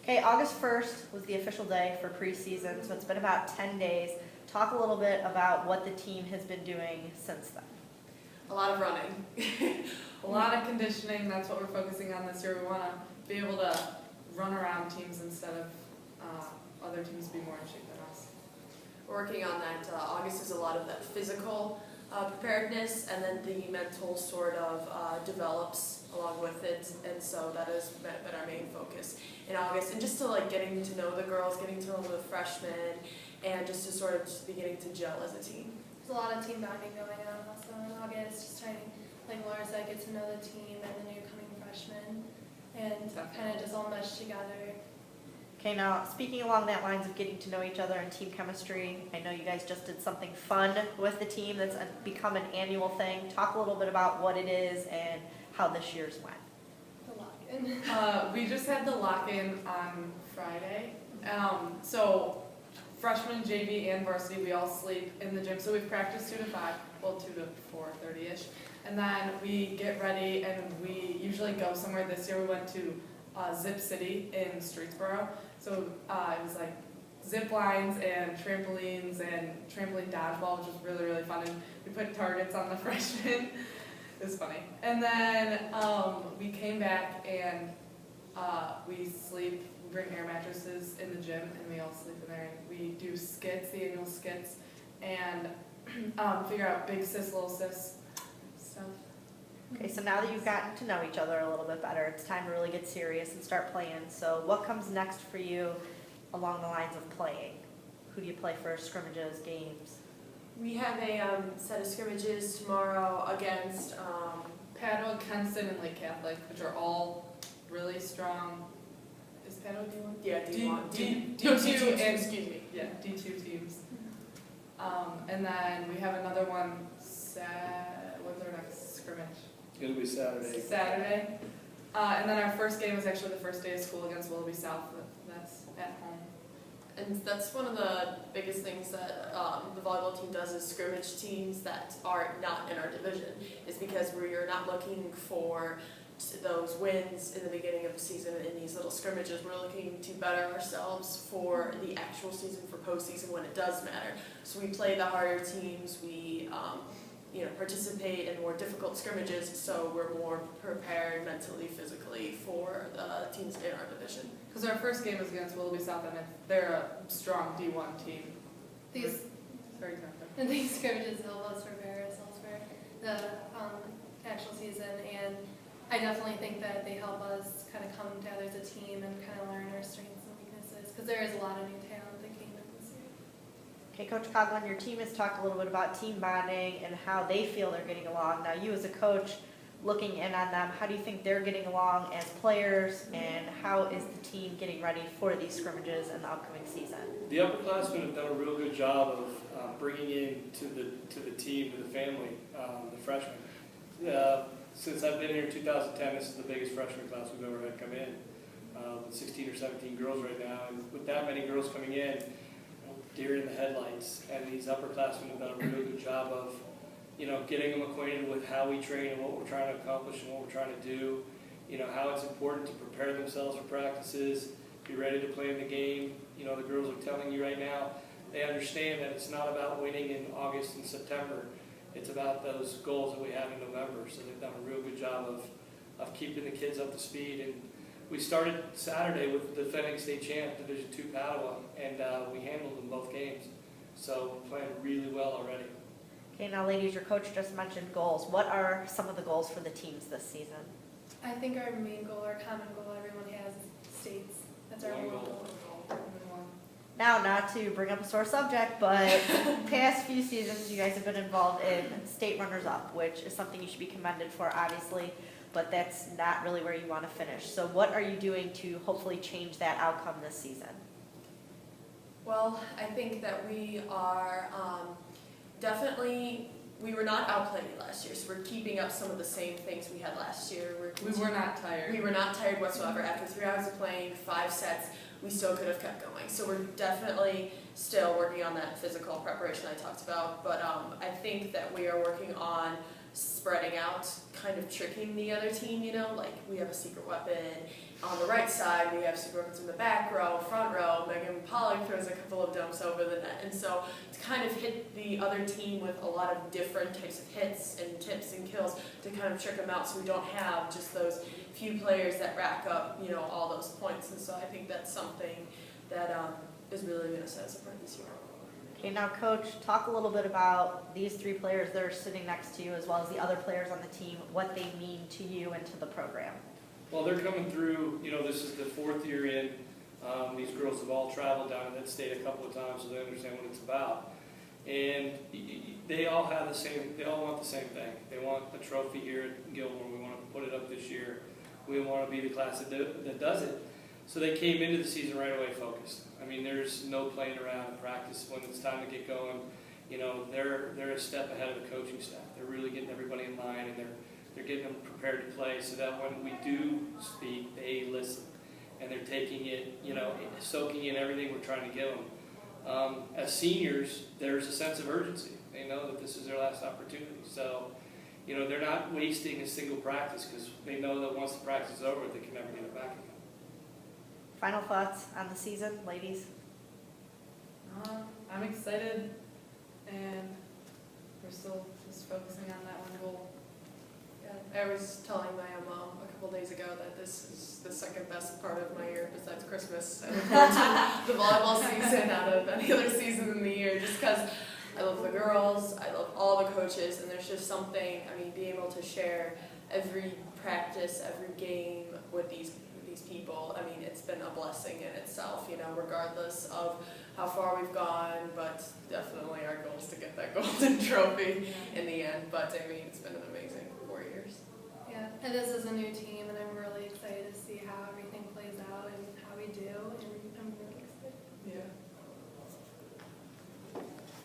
Okay, August 1st was the official day for preseason, so it's been about 10 days. Talk a little bit about what the team has been doing since then. A lot of running. A lot of conditioning, that's what we're focusing on this year. We want to be able to run around teams instead of other teams be more in shape than us. We're working on that. August is a lot of that physical preparedness, and then the mental sort of develops along with it, and so that has been our main focus in August. And just to getting to know the girls, getting to know the freshmen, and just to sort of just beginning to gel as a team. There's a lot of team bonding going on also in August, just trying, like Laura said, get to know the team and the new coming freshmen, and kind of just all mesh together. Okay, now speaking along that lines of getting to know each other and team chemistry, I know you guys just did something fun with the team that's become an annual thing. Talk a little bit about what it is and how this year's went. The lock-in. We just had the lock-in on Friday. So freshmen, JV, and varsity, we all sleep in the gym. So we've practiced 2 to 5, well 2 to 4:30ish, and then we get ready and we usually go somewhere. This year we went to Zip City in Streetsboro. So it was like zip lines and trampolines and trampoline dodgeball, which was really, really fun. And we put targets on the freshmen. It was funny. And then we came back and we sleep, we bring air mattresses in the gym and we all sleep in there. And we do skits, the annual skits, and figure out big sis, little sis stuff. Okay, so now that you've gotten to know each other a little bit better, it's time to really get serious and start playing. So what comes next for you along the lines of playing? Who do you play first? Scrimmages, games? We have a set of scrimmages tomorrow against Padua, Kenston, and Lake Catholic, which are all really strong. Is Padua D1? Yeah, D1. D2 and excuse me. Yeah, D2 teams. And then we have another one. When's our next scrimmage? It'll be Saturday. Saturday. And then our first game is actually the first day of school against Willoughby South. That's at home. And that's one of the biggest things that the volleyball team does is scrimmage teams that are not in our division, is because we're not looking for those wins in the beginning of the season in these little scrimmages. We're looking to better ourselves for the actual season, for postseason when it does matter. So we play the harder teams, we participate in more difficult scrimmages, so we're more prepared mentally, physically for the teams in our division. Because our first game is against Willoughby South, and they're a strong D1 team. These scrimmages help us prepare ourselves for the actual season, and I definitely think that they help us kind of come together as a team and kind of learn our strengths and weaknesses, because there is a lot of new talent that came in this year. Okay, Coach Coughlin, your team has talked a little bit about team bonding and how they feel they're getting along. Now, you as a coach, looking in on them, how do you think they're getting along as players, and how is the team getting ready for these scrimmages in the upcoming season? The upperclassmen have done a real good job of bringing in to the team, to the family, the freshmen. Since I've been here in 2010, this is the biggest freshman class we've ever had come in. 16 or 17 girls right now, and with that many girls coming in, deer in the headlights, and these upperclassmen have done a really good job of getting them acquainted with how we train and what we're trying to accomplish and what we're trying to do, how it's important to prepare themselves for practices, be ready to play in the game. The girls are telling you right now, they understand that it's not about winning in August and September. It's about those goals that we have in November. So they've done a real good job of keeping the kids up to speed. And we started Saturday with the defending state champ, Division II Padua, and we handled them both games. So we're playing really well already. Okay, now ladies, your coach just mentioned goals. What are some of the goals for the teams this season? I think our main goal, our common goal everyone has, is states. That's our main goal. Now, not to bring up a sore subject, but past few seasons you guys have been involved in state runners-up, which is something you should be commended for, obviously, but that's not really where you want to finish. So what are you doing to hopefully change that outcome this season? Well, I think that we are we were not outplayed last year, so we're keeping up some of the same things we had last year. We were not tired. We were not tired whatsoever. After 3 hours of playing, 5 sets, we still could have kept going. So we're definitely still working on that physical preparation I talked about, but I think that we are working on spreading out, kind of tricking the other team, you know, like we have a secret weapon on the right side, we have secret weapons in the back row, front row, Megan Pollock throws a couple of dumps over the net, and so to kind of hit the other team with a lot of different types of hits and tips and kills to kind of trick them out so we don't have just those few players that rack up, you know, all those points, and so I think that's something that is really going to set us apart this year. Okay, now Coach, talk a little bit about these 3 players that are sitting next to you, as well as the other players on the team, what they mean to you and to the program. Well, they're coming through, you know, this is the 4th year in. These girls have all traveled down to that state a couple of times, so they understand what it's about. And they all have the same, they all want the same thing. They want a trophy here at Gilmour. We want to put it up this year. We want to be the class that does it. So they came into the season right away focused. I mean, there's no playing around in practice. When it's time to get going, you know, they're a step ahead of the coaching staff. They're really getting everybody in line, and they're getting them prepared to play so that when we do speak, they listen. And they're taking it, you know, soaking in everything we're trying to give them. As seniors, there's a sense of urgency. They know that this is their last opportunity. So, you know, they're not wasting a single practice because they know that once the practice is over, they can never get it back again. Final thoughts on the season, ladies? I'm excited, and we're still just focusing on that one goal. Yeah, I was telling my mom a couple days ago that this is the second best part of my year besides Christmas. I look forward to the volleyball season out of any other season in the year just because I love the girls, I love all the coaches, and there's just something, I mean, being able to share every practice, every game with these people, I mean, it's been a blessing in itself, you know, regardless of how far we've gone, but definitely our goal is to get that golden trophy in the end, but I mean, it's been an amazing 4 years. Yeah, and this isn't